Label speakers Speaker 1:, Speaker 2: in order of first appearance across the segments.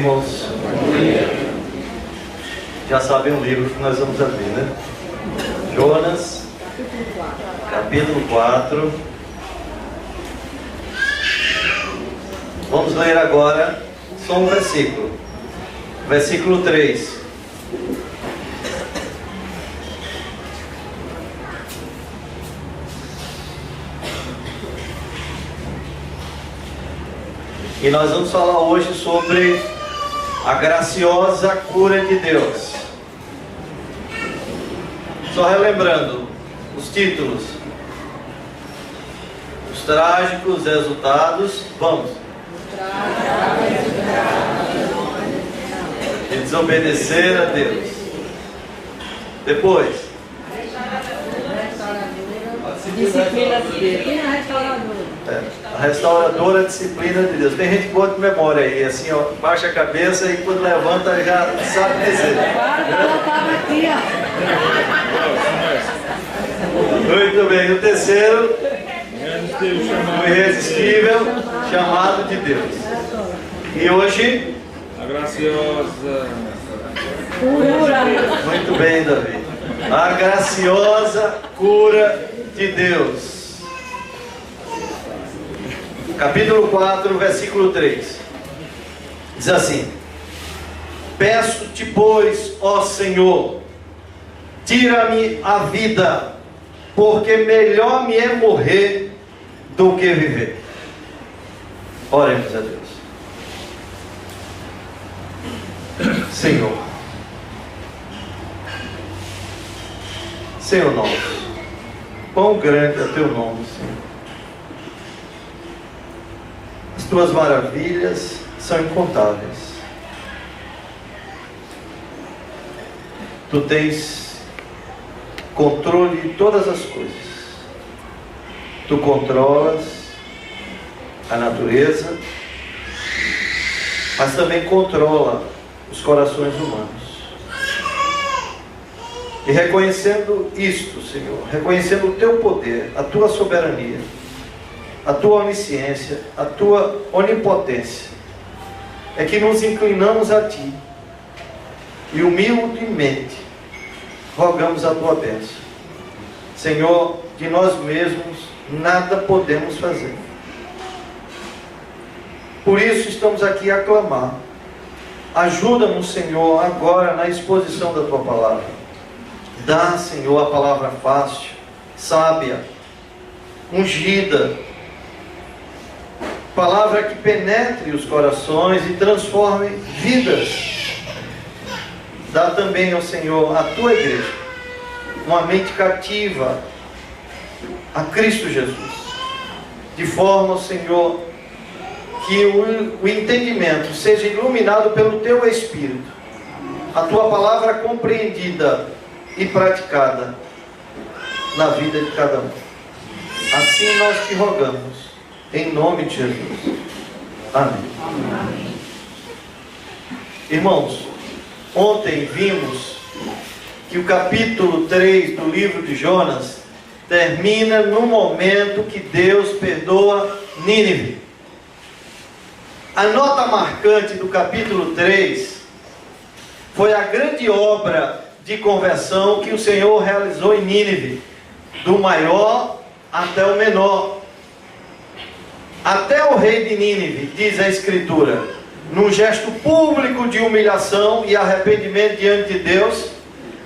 Speaker 1: irmãos. Já sabem o livro que nós vamos abrir, né? Jonas, capítulo 4. Vamos ler agora só um versículo. Versículo 3. E nós vamos falar hoje sobre a graciosa cura de Deus. Só relembrando os títulos: os trágicos resultados. Vamos. De desobedecer a Deus. Depois,
Speaker 2: disciplina de Deus.
Speaker 1: A restauradora disciplina de Deus. Tem gente boa de memória aí, assim, ó, baixa a cabeça e quando levanta já sabe dizer. Muito bem, o terceiro, o irresistível chamado de Deus. E hoje,
Speaker 3: a graciosa
Speaker 2: cura.
Speaker 1: Muito bem, Davi. A graciosa cura de Deus. Capítulo 4, versículo 3. Diz assim: peço-te, pois, ó Senhor, tira-me a vida, porque melhor me é morrer do que viver. Oremos a Deus. Senhor, Senhor nosso, quão grande é teu nome, Senhor. As tuas maravilhas são incontáveis. Tu tens controle de todas as coisas. Tu controlas a natureza, mas também controla os corações humanos. E reconhecendo isto, Senhor, reconhecendo o teu poder, a tua soberania, a tua onisciência, a tua onipotência, é que nos inclinamos a ti e humildemente rogamos a tua bênção. Senhor, de nós mesmos nada podemos fazer. Por isso estamos aqui a clamar. Ajuda-nos, Senhor, agora na exposição da tua palavra. Dá, Senhor, a palavra fácil, sábia, ungida, palavra que penetre os corações e transforme vidas. Dá também ao Senhor, a tua igreja, uma mente cativa a Cristo Jesus, de forma, Senhor, que o entendimento seja iluminado pelo teu Espírito, a tua palavra compreendida e praticada na vida de cada um. Assim nós te rogamos, em nome de Jesus. Amém. Amém. Irmãos, ontem vimos que o capítulo 3 do livro de Jonas termina no momento que Deus perdoa Nínive. A nota marcante do capítulo 3 foi a grande obra de conversão que o Senhor realizou em Nínive, do maior até o menor. Até o rei de Nínive, diz a Escritura, num gesto público de humilhação e arrependimento diante de Deus,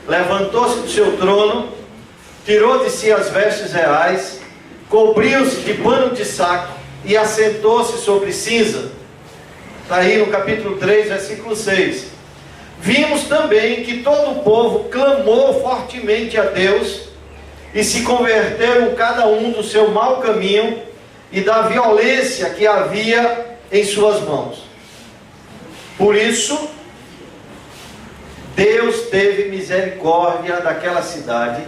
Speaker 1: levantou-se do seu trono, tirou de si as vestes reais, cobriu-se de pano de saco e assentou-se sobre cinza. Está aí no capítulo 3, versículo 6. Vimos também que todo o povo clamou fortemente a Deus e se converteram cada um do seu mau caminho e da violência que havia em suas mãos. Por isso, Deus teve misericórdia daquela cidade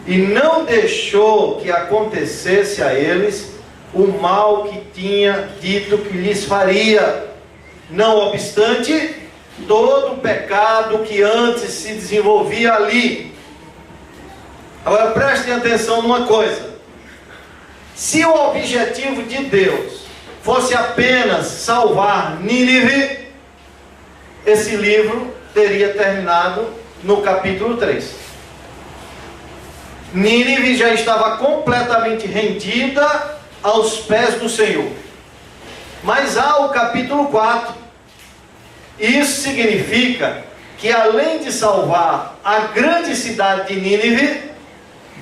Speaker 1: e não deixou que acontecesse a eles o mal que tinha dito que lhes faria. Não obstante, todo o pecado que antes se desenvolvia ali. Agora prestem atenção numa coisa: se o objetivo de Deus fosse apenas salvar Nínive, esse livro teria terminado no capítulo 3. Nínive já estava completamente rendida aos pés do Senhor. Mas há o capítulo 4. Isso significa que, além de salvar a grande cidade de Nínive,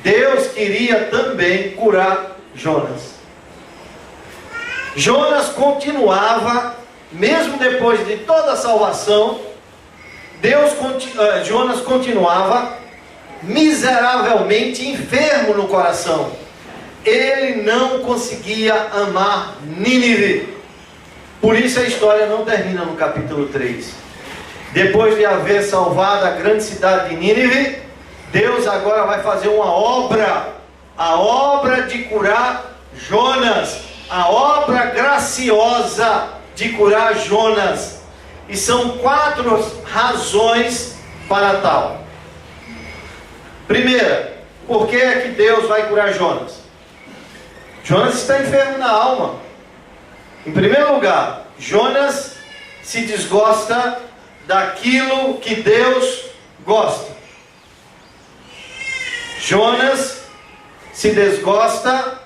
Speaker 1: Deus queria também curar Jonas. Jonas continuava, mesmo depois de toda a salvação, Jonas continuava miseravelmente enfermo no coração. Ele não conseguia amar Nínive. Por isso a história não termina no capítulo 3. Depois de haver salvado a grande cidade de Nínive, Deus agora vai fazer uma obra, a obra de curar Jonas, a obra graciosa de curar Jonas. E são 4 razões para tal. Primeira, por que é que Deus vai curar Jonas? Jonas está enfermo na alma. Em primeiro lugar, Jonas se desgosta daquilo que Deus gosta. Jonas se desgosta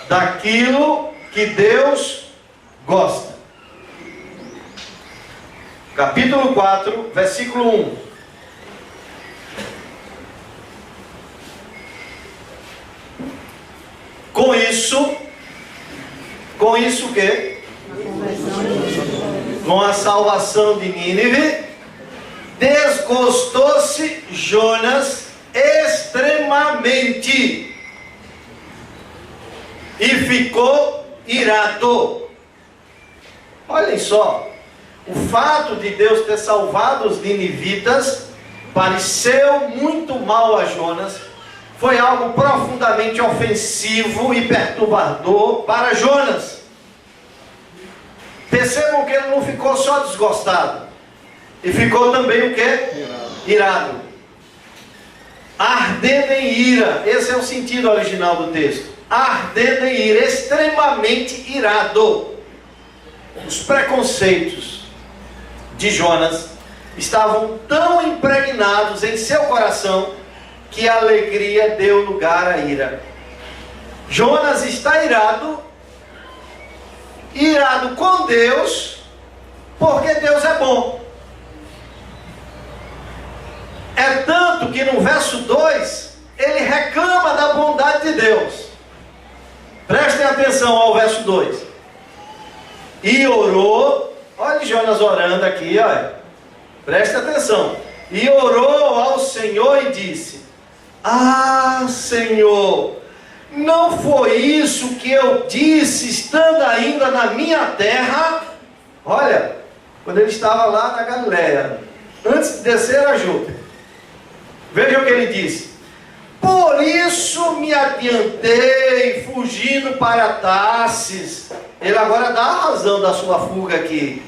Speaker 1: daquilo que Deus gosta. Capítulo 4, versículo 1. Com isso o quê? Com a salvação de Nínive, desgostou-se Jonas extremamente e ficou irado. Olhem só, o fato de Deus ter salvado os ninivitas pareceu muito mal a Jonas. Foi algo profundamente ofensivo e perturbador para Jonas. Percebam que ele não ficou só desgostado, e ficou também o quê? Irado. Ardendo em ira. Esse é o sentido original do texto. Ardendo em ira, extremamente irado. Os preconceitos de Jonas estavam tão impregnados em seu coração que a alegria deu lugar à ira. Jonas está irado com Deus, porque Deus é bom. É tanto que no verso 2, ele reclama da bondade de Deus. Prestem atenção ao verso 2. E orou, olha Jonas orando aqui, olha. Presta atenção. E orou ao Senhor e disse: Ah, Senhor, não foi isso que eu disse estando ainda na minha terra? Olha, quando ele estava lá na Galileia, antes de descer a Jope. Veja o que ele disse: Por isso me adiantei, fugindo para Tarsis. Ele agora dá a razão da sua fuga aqui.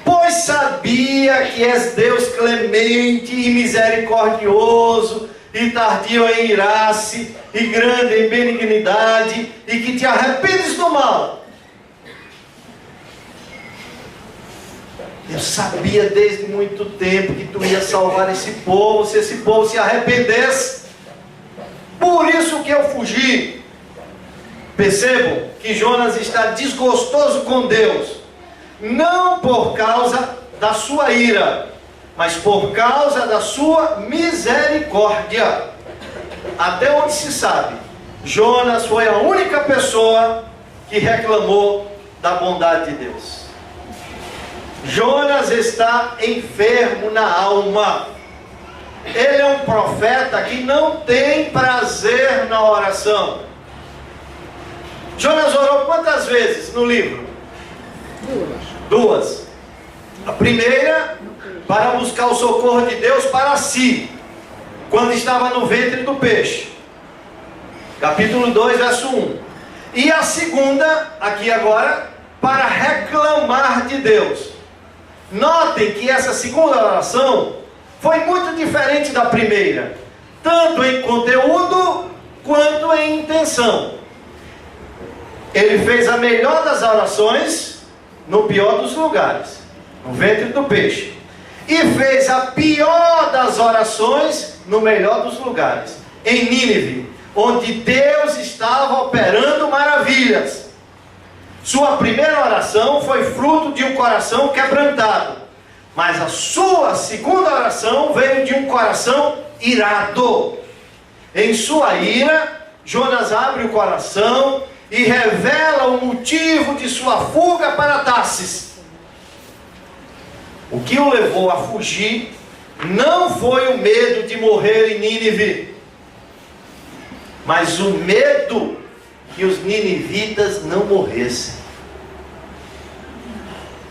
Speaker 1: Pois sabia que és Deus clemente e misericordioso, e tardio em irar-se, e grande em benignidade, e que te arrependes do mal. Eu sabia desde muito tempo que tu ia salvar esse povo, se esse povo se arrependesse. Por isso que eu fugi. Percebam que Jonas está desgostoso com Deus, não por causa da sua ira, mas por causa da sua misericórdia. Até onde se sabe, Jonas foi a única pessoa que reclamou da bondade de Deus. Jonas está enfermo na alma. Ele é um profeta que não tem prazer na oração. Jonas orou quantas vezes no livro? 2. A primeira, para buscar o socorro de Deus para si, quando estava no ventre do peixe. Capítulo 2, verso 1. E a segunda, aqui agora, para reclamar de Deus. Notem que essa segunda oração foi muito diferente da primeira, tanto em conteúdo quanto em intenção. Ele fez a melhor das orações no pior dos lugares. no ventre do peixe. E fez a pior das orações no melhor dos lugares, em Nínive, onde Deus estava operando maravilhas. Sua primeira oração foi fruto de um coração quebrantado, mas a sua segunda oração veio de um coração irado. Em sua ira, Jonas abre o coração e revela o motivo de sua fuga para Tarsis. O que o levou a fugir não foi o medo de morrer em Nínive, mas o medo que os ninivitas não morressem.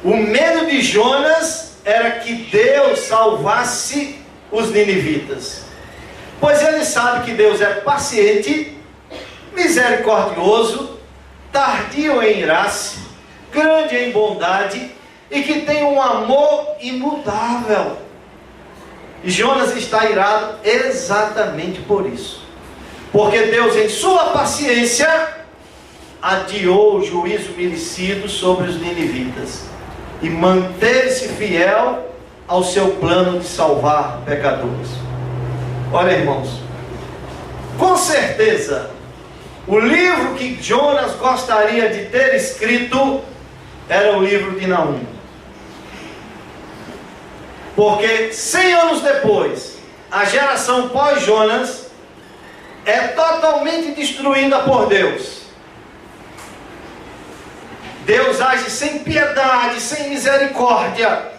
Speaker 1: O medo de Jonas era que Deus salvasse os ninivitas, pois ele sabe que Deus é paciente, misericordioso, tardio em irar-se, grande em bondade e que tem um amor imutável. E Jonas está irado exatamente por isso, porque Deus, em sua paciência, adiou o juízo merecido sobre os ninivitas e manteve-se fiel ao seu plano de salvar pecadores. Olha, irmãos, com certeza o livro que Jonas gostaria de ter escrito era o livro de Naum, porque 100 anos depois, a geração pós-Jonas é totalmente destruída por Deus. Deus age sem piedade, sem misericórdia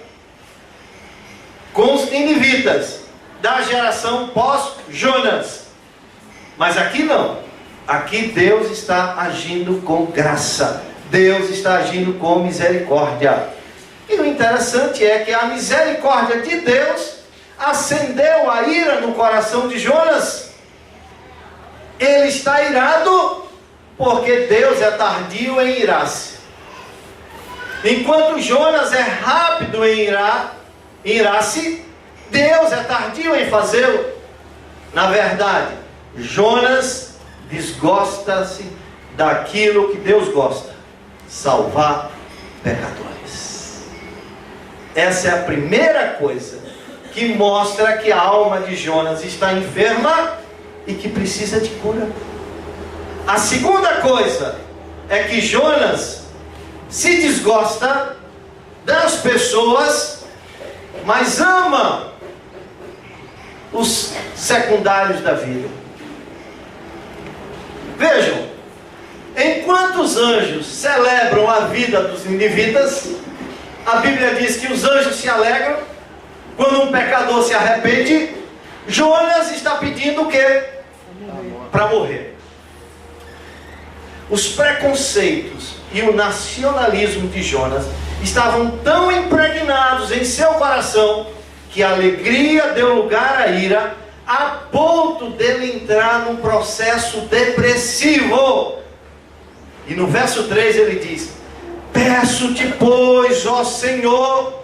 Speaker 1: com os ninivitas da geração pós-Jonas. Mas aqui não. Aqui Deus está agindo com graça. Deus está agindo com misericórdia. E o interessante é que a misericórdia de Deus acendeu a ira no coração de Jonas. Ele está irado porque Deus é tardio em irar-se. Enquanto Jonas é rápido em irar-se, Deus é tardio em fazê-lo. Na verdade, Jonas desgosta-se daquilo que Deus gosta: salvar pecadores. Essa é a primeira coisa que mostra que a alma de Jonas está enferma e que precisa de cura. A segunda coisa é que Jonas se desgosta das pessoas, mas ama os secundários da vida. Vejam, enquanto os anjos celebram a vida dos ninivitas, a Bíblia diz que os anjos se alegram quando um pecador se arrepende. Jonas está pedindo o quê? Para morrer. Os preconceitos e o nacionalismo de Jonas estavam tão impregnados em seu coração que a alegria deu lugar à ira, a ponto dele entrar num processo depressivo. E no verso 3 ele diz: peço-te, pois, ó Senhor,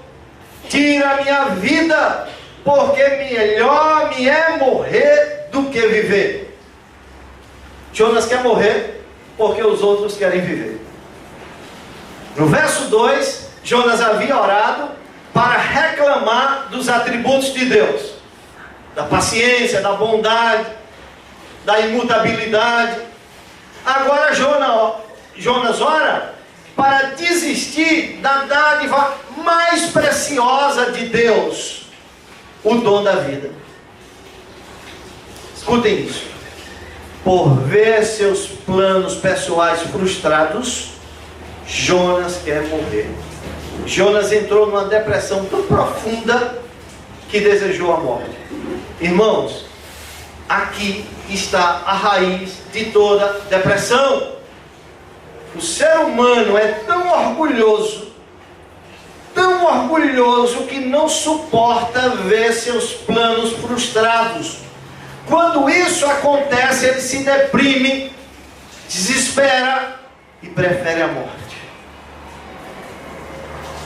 Speaker 1: tira a minha vida, porque melhor me é morrer do que viver. Jonas quer morrer porque os outros querem viver. No verso 2, Jonas havia orado para reclamar dos atributos de Deus, da paciência, da bondade, da imutabilidade. Agora Jonas ora para desistir da dádiva mais preciosa de Deus, o dom da vida. Escutem isso. Por ver seus planos pessoais frustrados, Jonas quer morrer. Jonas entrou numa depressão tão profunda que desejou a morte. Irmãos, aqui está a raiz de toda depressão. O ser humano é tão orgulhoso que não suporta ver seus planos frustrados. Quando isso acontece, ele se deprime, desespera e prefere a morte.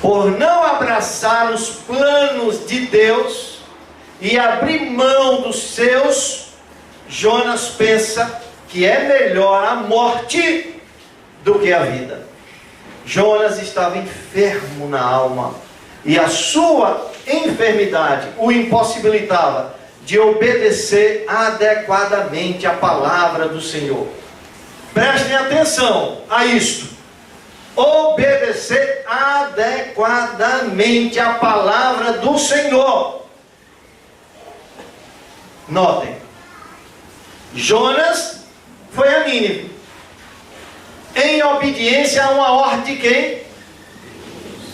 Speaker 1: Por não abraçar os planos de Deus e abrir mão dos seus, Jonas pensa que é melhor a morte do que a vida. Jonas estava enfermo na alma, e a sua enfermidade o impossibilitava de obedecer adequadamente a palavra do Senhor. Prestem atenção a isto. Obedecer adequadamente a palavra do Senhor. Notem, Jonas foi a Nínive, em obediência a uma ordem de quem?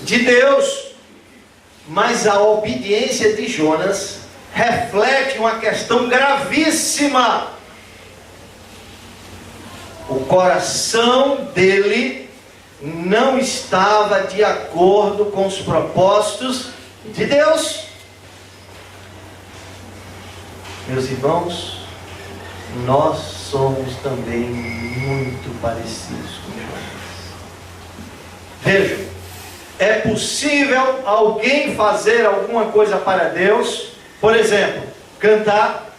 Speaker 1: De Deus. Mas a obediência de Jonas reflete uma questão gravíssima. O coração dele não estava de acordo com os propósitos de Deus. Meus irmãos, nós somos também muito parecidos com Jonas. Vejam, é possível alguém fazer alguma coisa para Deus, por exemplo, cantar,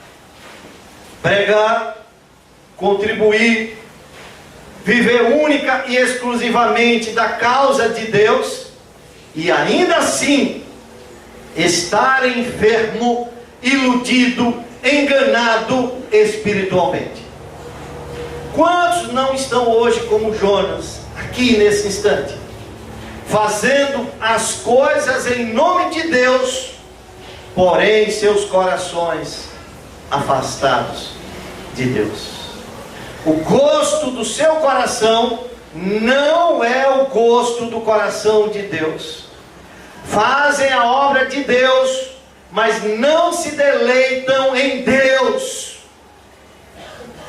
Speaker 1: pregar, contribuir, viver única e exclusivamente da causa de Deus, e ainda assim estar enfermo, iludido, enganado espiritualmente. Quantos não estão hoje como Jonas, aqui nesse instante, fazendo as coisas em nome de Deus, porém seus corações afastados de Deus? O gosto do seu coração não é o gosto do coração de Deus. Fazem a obra de Deus, mas não se deleitam em Deus.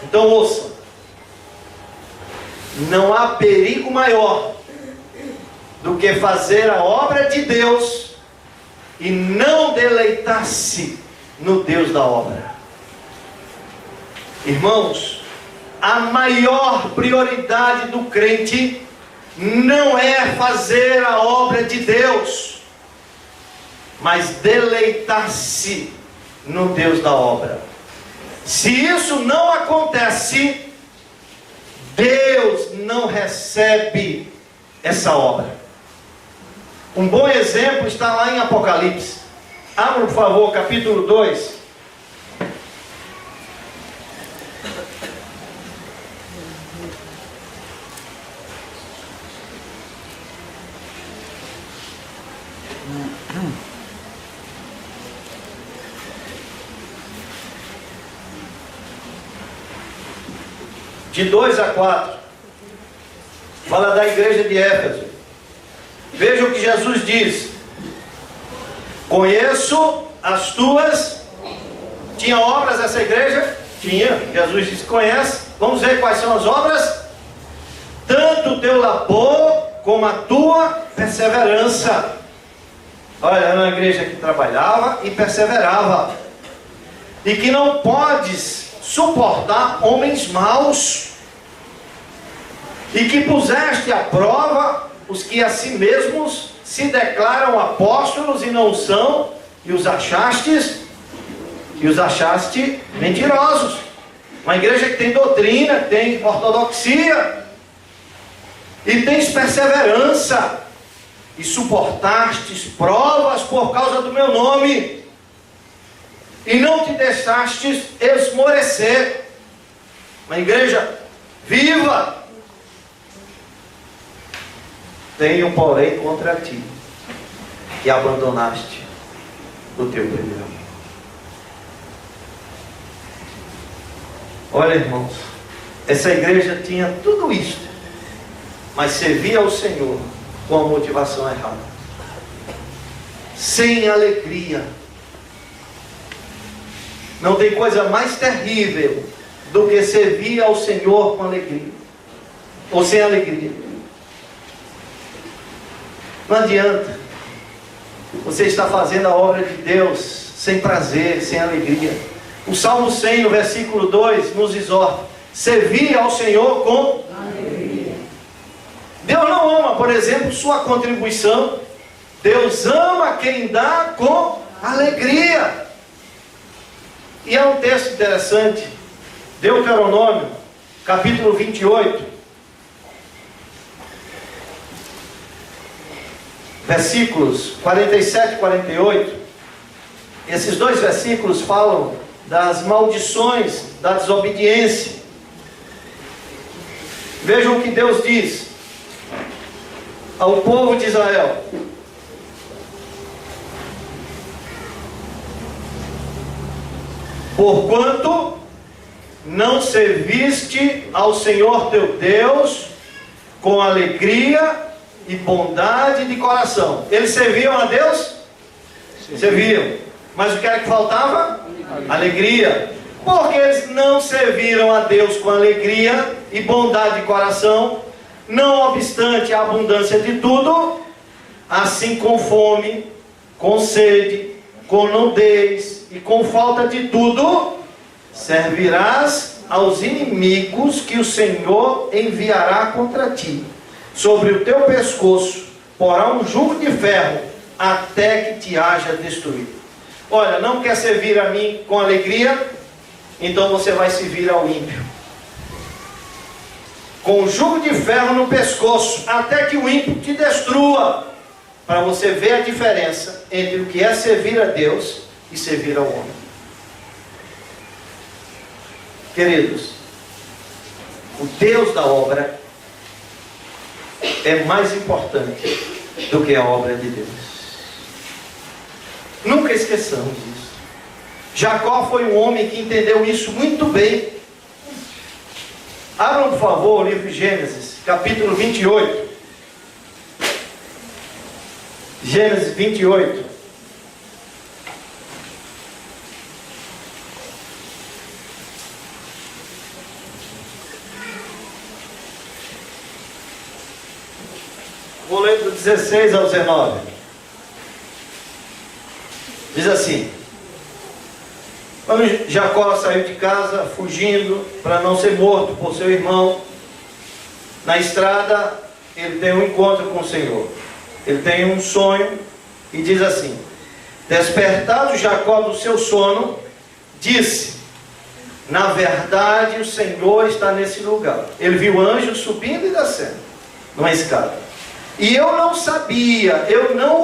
Speaker 1: Então ouçam, não há perigo maior do que fazer a obra de Deus e não deleitar-se no Deus da obra. Irmãos, a maior prioridade do crente não é fazer a obra de Deus, mas deleitar-se no Deus da obra. Se isso não acontece, Deus não recebe essa obra. Um bom exemplo está lá em Apocalipse. Abra, por favor, capítulo 2. De 2 a 4, fala da igreja de Éfeso. Veja o que Jesus diz: conheço as tuas. Tinha obras essa igreja? Tinha. Jesus disse: conhece. Vamos ver quais são as obras. Tanto o teu labor como a tua perseverança. Olha, era uma igreja que trabalhava e perseverava, e que não podes suportar homens maus, e que puseste à prova os que a si mesmos se declaram apóstolos e não são, e os achaste mentirosos. Uma igreja que tem doutrina, tem ortodoxia, e tens perseverança, e suportastes provas por causa do meu nome, e não te deixastes esmorecer. Uma igreja viva. Tenho, porém, contra ti, que abandonaste o teu primeiro amor. Olha, irmãos, essa igreja tinha tudo isto, mas servia ao Senhor com a motivação errada, sem alegria. Não tem coisa mais terrível do que servir ao Senhor com alegria, ou sem alegria. Não adianta. Você está fazendo a obra de Deus sem prazer, sem alegria. O Salmo 100, no versículo 2, nos exorta: servir ao Senhor com alegria. Deus não ama, por exemplo, sua contribuição. Deus ama quem dá com alegria. E há um texto interessante, Deuteronômio, capítulo 28. versículos 47 e 48, esses dois versículos falam das maldições da desobediência. Vejam o que Deus diz ao povo de Israel: porquanto não serviste ao Senhor teu Deus com alegria e bondade de coração. Eles serviam a Deus? Serviam. Mas o que era que faltava? Alegria. Porque eles não serviram a Deus com alegria e bondade de coração, não obstante a abundância de tudo, assim com fome, com sede, com nudez e com falta de tudo, servirás aos inimigos que o Senhor enviará contra ti. Sobre o teu pescoço porá um jugo de ferro, até que te haja destruído. Olha, não quer servir a mim com alegria? Então você vai servir ao ímpio. Com um jugo de ferro no pescoço, até que o ímpio te destrua. Para você ver a diferença entre o que é servir a Deus e servir ao homem. Queridos, o Deus da obra é mais importante do que a obra de Deus. Nunca esqueçamos isso. Jacó foi um homem que entendeu isso muito bem. Abram, por favor, o livro de Gênesis, capítulo 28. Gênesis 28. Vou ler do 16 ao 19. Diz assim: quando Jacó saiu de casa, fugindo para não ser morto por seu irmão, na estrada ele tem um encontro com o Senhor. Ele tem um sonho e diz assim: despertado Jacó do seu sono, disse: na verdade o Senhor está nesse lugar. Ele viu anjos subindo e descendo numa escada. E eu não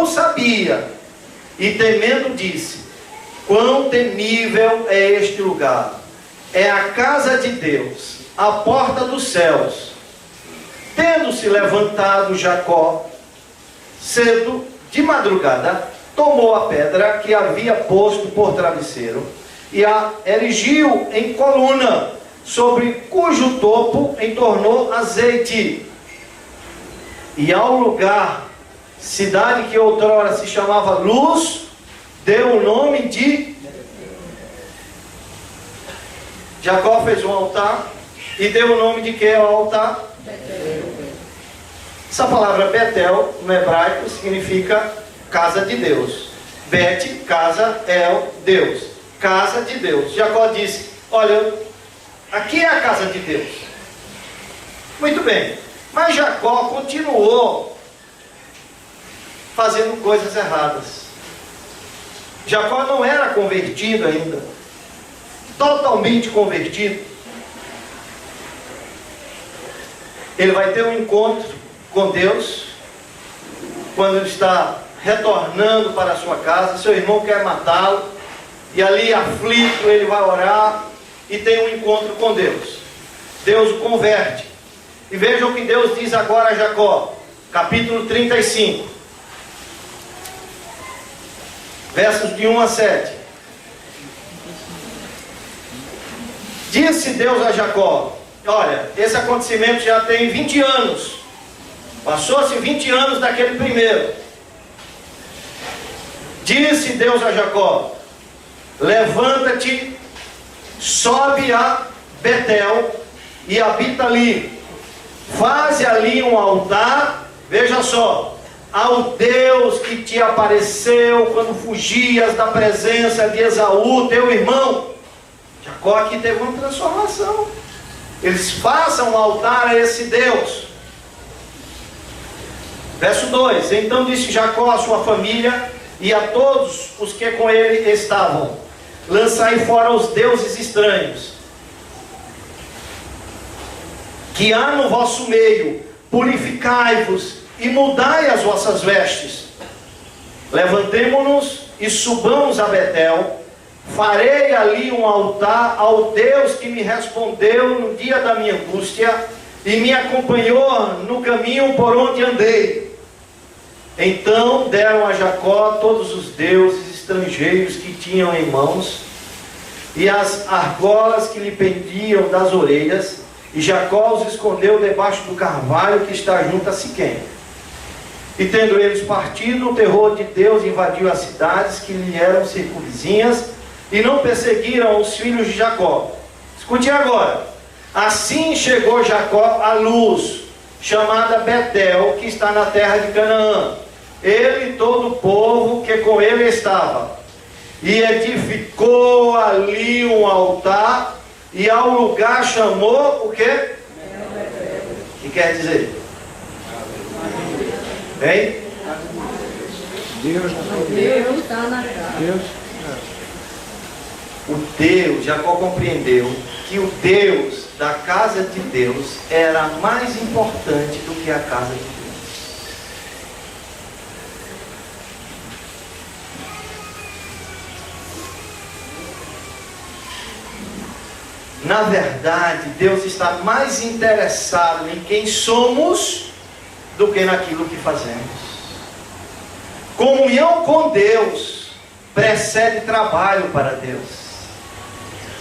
Speaker 1: o sabia. E temendo disse: quão temível é este lugar! É a casa de Deus, a porta dos céus. Tendo-se levantado Jacó cedo, de madrugada, tomou a pedra que havia posto por travesseiro e a erigiu em coluna, sobre cujo topo entornou azeite. E ao lugar, cidade que outrora se chamava Luz, deu o nome de... Jacó fez um altar e deu o nome de que ao altar? Essa palavra Betel, no hebraico, significa casa de Deus. Bet, casa, El, Deus. Casa de Deus. Jacó disse: olha, aqui é a casa de Deus. Muito bem. Mas Jacó continuou fazendo coisas erradas. Jacó não era convertido ainda, totalmente convertido. Ele vai ter um encontro com Deus, quando ele está retornando para a sua casa. Seu irmão quer matá-lo, e ali aflito ele vai orar, e tem um encontro com Deus. Deus o converte. E vejam o que Deus diz agora a Jacó, capítulo 35, versos de 1 a 7. Disse Deus a Jacó: olha, esse acontecimento já tem 20 anos. Passou-se 20 anos daquele primeiro. Disse Deus a Jacó: levanta-te, sobe a Betel e habita ali. Faze ali um altar, veja só, ao Deus que te apareceu quando fugias da presença de Esaú, teu irmão. Jacó aqui teve uma transformação. Eles façam um altar a esse Deus. Verso 2: então disse Jacó à sua família e a todos os que com ele estavam: lançai fora os deuses estranhos que há no vosso meio, purificai-vos e mudai as vossas vestes. levantemo-nos e subamos a Betel. Farei ali um altar ao Deus que me respondeu no dia da minha angústia e me acompanhou no caminho por onde andei. Então deram a Jacó todos os deuses estrangeiros que tinham em mãos e as argolas que lhe pendiam das orelhas, e Jacó os escondeu debaixo do carvalho que está junto a Siquém. E tendo eles partido, o terror de Deus invadiu as cidades que lhe eram circunvizinhas, e não perseguiram os filhos de Jacó. Escute agora. Assim chegou Jacó à luz, chamada Betel, que está na terra de Canaã, ele e todo o povo que com ele estava. E edificou ali um altar, e ao lugar chamou o quê? O que quer dizer? Hein?
Speaker 2: Deus está na casa.
Speaker 1: O Deus, Jacó compreendeu que o Deus da casa de Deus era mais importante do que a casa de Deus. Na verdade, Deus está mais interessado em quem somos do que naquilo que fazemos. Comunhão com Deus precede trabalho para Deus.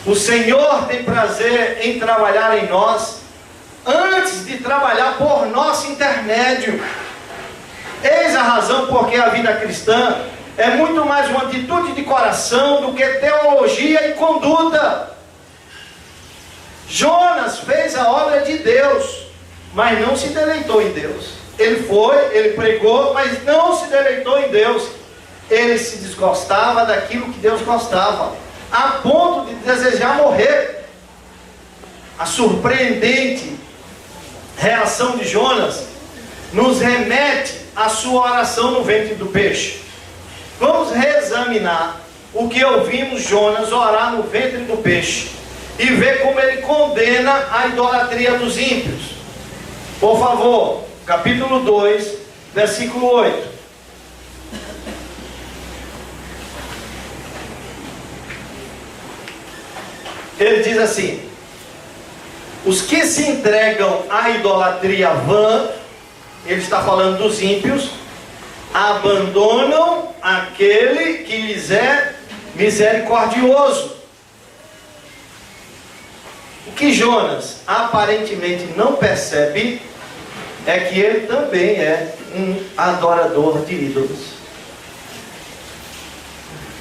Speaker 1: O Senhor tem prazer em trabalhar em nós antes de trabalhar por nosso intermédio. Eis a razão porque a vida cristã é muito mais uma atitude de coração do que teologia e conduta. Jonas fez a obra de Deus, mas não se deleitou em Deus. Ele foi, ele pregou, mas não se deleitou em Deus. Ele se desgostava daquilo que Deus gostava, a ponto de desejar morrer. A surpreendente reação de Jonas nos remete à sua oração no ventre do peixe. Vamos reexaminar o que ouvimos Jonas orar no ventre do peixe e ver como ele condena a idolatria dos ímpios. Por favor, capítulo 2, versículo 8. Ele diz assim: os que se entregam à idolatria vã, ele está falando dos ímpios, abandonam aquele que lhes é misericordioso. O que Jonas aparentemente não percebe é que ele também é um adorador de ídolos.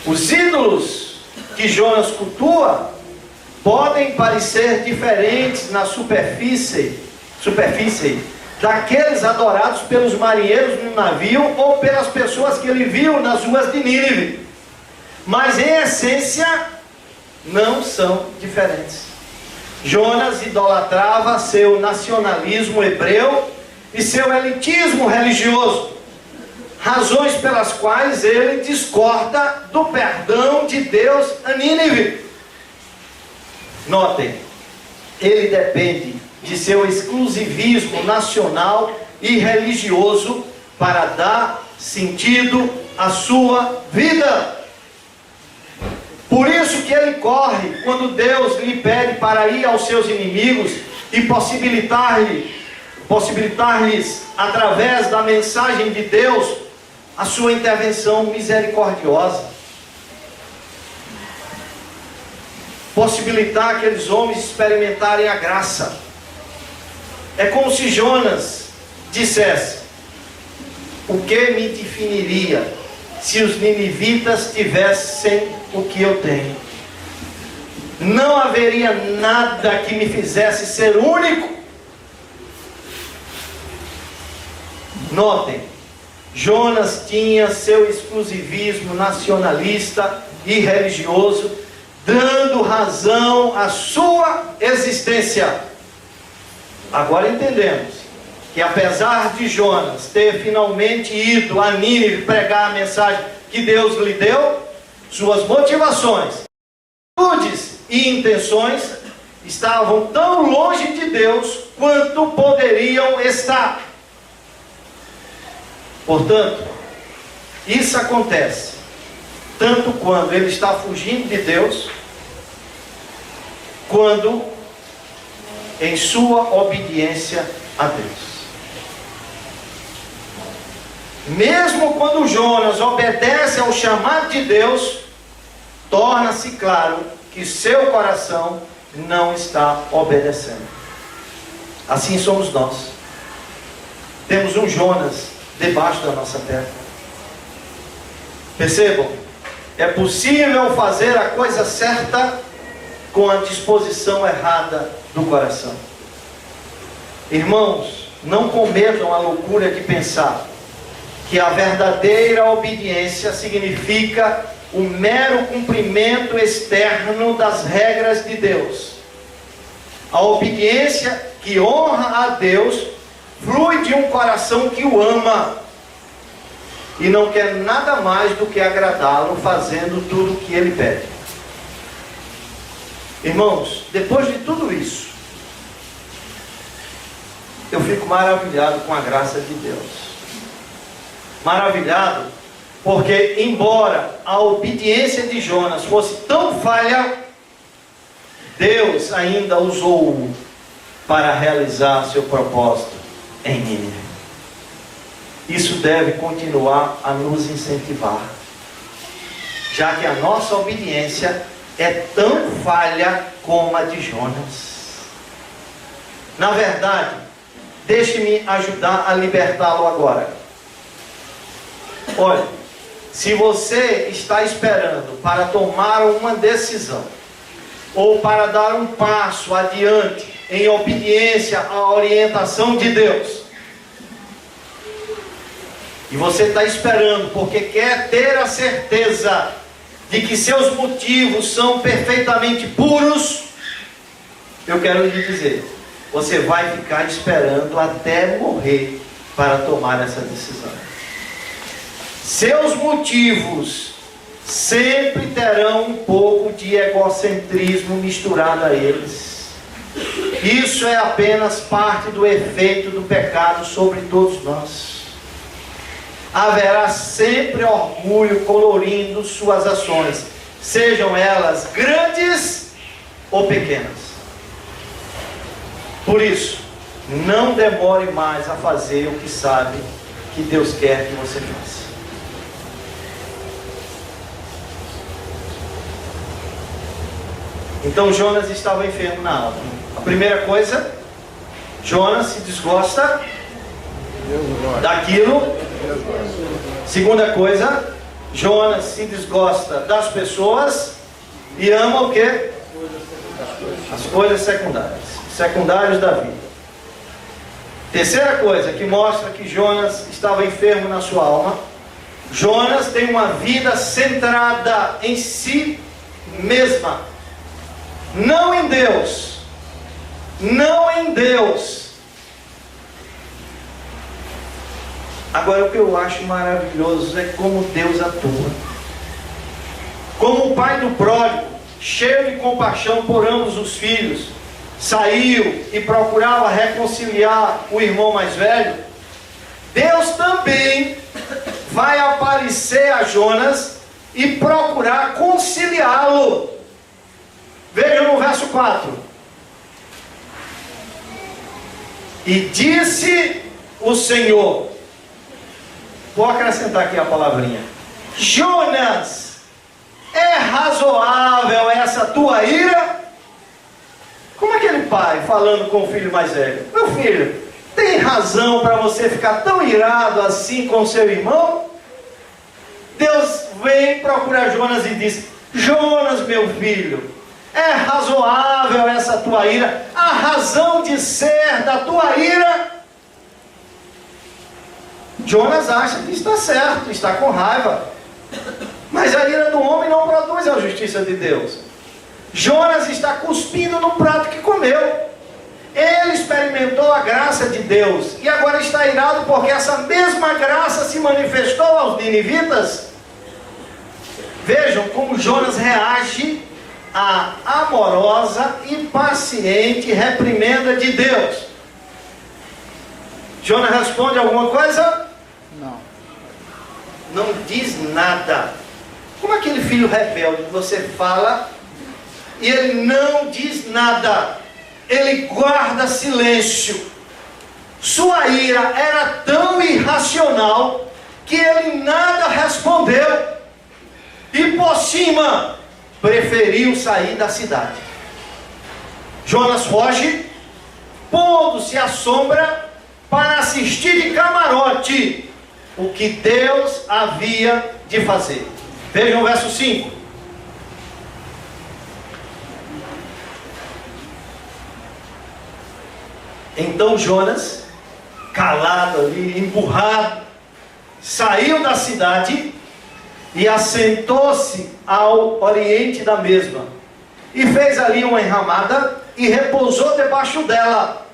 Speaker 1: Os ídolos que Jonas cultua podem parecer diferentes na superfície daqueles adorados pelos marinheiros no navio ou pelas pessoas que ele viu nas ruas de Nínive, mas em essência não são diferentes. Jonas idolatrava seu nacionalismo hebreu e seu elitismo religioso, razões pelas quais ele discorda do perdão de Deus a Nínive. Notem, ele depende de seu exclusivismo nacional e religioso para dar sentido à sua vida. Por isso que ele corre quando Deus lhe pede para ir aos seus inimigos e possibilitar-lhes, através da mensagem de Deus, a sua intervenção misericordiosa. Possibilitar aqueles homens experimentarem a graça. É como se Jonas dissesse: o que me definiria se os ninivitas tivessem o que eu tenho? Não haveria nada que me fizesse ser único. Notem, Jonas tinha seu exclusivismo nacionalista e religioso, dando razão à sua existência. Agora entendemos que apesar de Jonas ter finalmente ido a Nínive pregar a mensagem que Deus lhe deu, suas motivações, atitudes e intenções estavam tão longe de Deus quanto poderiam estar. Portanto, Isso acontece tanto quando ele está fugindo de Deus, quando em sua obediência a Deus. Mesmo quando Jonas obedece ao chamado de Deus, torna-se claro que seu coração não está obedecendo. Assim somos nós. Temos um Jonas debaixo da nossa terra. Percebam, é possível fazer a coisa certa com a disposição errada do coração. Irmãos, não cometam a loucura de pensar que a verdadeira obediência significa o mero cumprimento externo das regras de Deus. A obediência que honra a Deus flui de um coração que o ama e não quer nada mais do que agradá-lo, fazendo tudo o que ele pede. Irmãos, depois de tudo isso, eu fico maravilhado com a graça de Deus. Maravilhado, porque embora a obediência de Jonas fosse tão falha, Deus ainda usou-o para realizar seu propósito em Nínive. Isso deve continuar a nos incentivar, já que a nossa obediência é tão falha como a de Jonas. Na verdade, deixe-me ajudar a libertá-lo agora. Olha, se você está esperando para tomar uma decisão, ou para dar um passo adiante em obediência à orientação de Deus, e você está esperando porque quer ter a certeza de que seus motivos são perfeitamente puros, eu quero lhe dizer, você vai ficar esperando até morrer para tomar essa decisão. Seus motivos sempre terão um pouco de egocentrismo misturado a eles. Isso é apenas parte do efeito do pecado sobre todos nós. Haverá sempre orgulho colorindo suas ações, sejam elas grandes ou pequenas. Por isso, não demore mais a fazer o que sabe que Deus quer que você faça. Então Jonas estava enfermo na alma. A primeira coisa, Jonas se desgosta daquilo. Segunda coisa, Jonas se desgosta das pessoas e ama o quê? As coisas secundárias da vida. Terceira coisa que mostra que Jonas estava enfermo na sua alma: Jonas tem uma vida centrada em si mesma, não em Deus. Não em Deus. Agora, o que eu acho maravilhoso é como Deus atua. Como o pai do pródigo, cheio de compaixão por ambos os filhos, saiu e procurava reconciliar o irmão mais velho, Deus também vai aparecer a Jonas e procurar conciliá-lo. Veja no verso 4. E disse o Senhor, vou acrescentar aqui a palavrinha: Jonas, é razoável essa tua ira? Como aquele pai falando com o filho mais velho: meu filho, tem razão para você ficar tão irado assim com seu irmão? Deus vem procurar Jonas e diz: Jonas, meu filho, é razoável essa tua ira? A razão de ser da tua ira? Jonas acha que está certo, está com raiva, mas a ira do homem não produz a justiça de Deus. Jonas está cuspindo no prato que comeu. Ele experimentou a graça de Deus e agora está irado porque essa mesma graça se manifestou aos ninivitas. Vejam como Jonas reage à amorosa e paciente reprimenda de Deus. Jonas responde alguma coisa?
Speaker 4: Não.
Speaker 1: não diz nada. Como aquele filho rebelde que você fala e ele não diz nada. Ele guarda silêncio. Sua ira era tão irracional que ele nada respondeu. E por cima, preferiu sair da cidade. Jonas foge, pondo-se à sombra para assistir de camarote o que Deus havia de fazer. Vejam o verso 5. Então Jonas, calado ali, emburrado, saiu da cidade e assentou-se ao oriente da mesma, e fez ali uma enramada e repousou debaixo dela,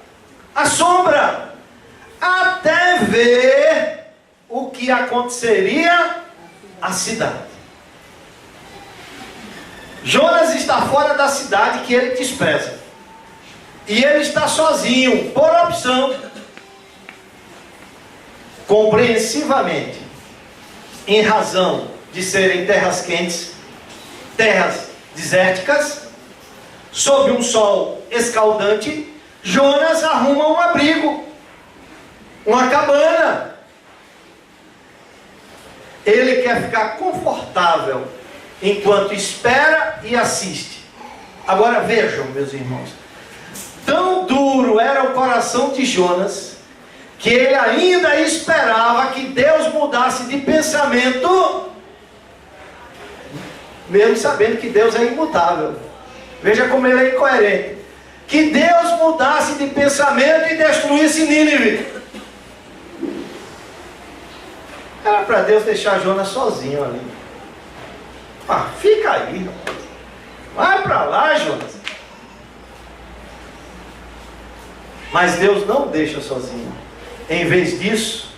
Speaker 1: à sombra, até ver o que aconteceria à cidade. Jonas está fora da cidade que ele despreza, e ele está sozinho, por opção, compreensivamente, em razão de serem terras quentes, terras desérticas, sob um sol escaldante. Jonas arruma um abrigo, uma cabana. Ele quer ficar confortável enquanto espera e assiste. Agora vejam, meus irmãos, tão duro era o coração de Jonas, que ele ainda esperava que Deus mudasse de pensamento, mesmo sabendo que Deus é imutável. Veja como ele é incoerente. Que Deus mudasse de pensamento e destruísse Nínive. Era para Deus deixar Jonas sozinho ali. Ah, fica aí, vai para lá, Jonas. Mas Deus não deixa sozinho. Em vez disso,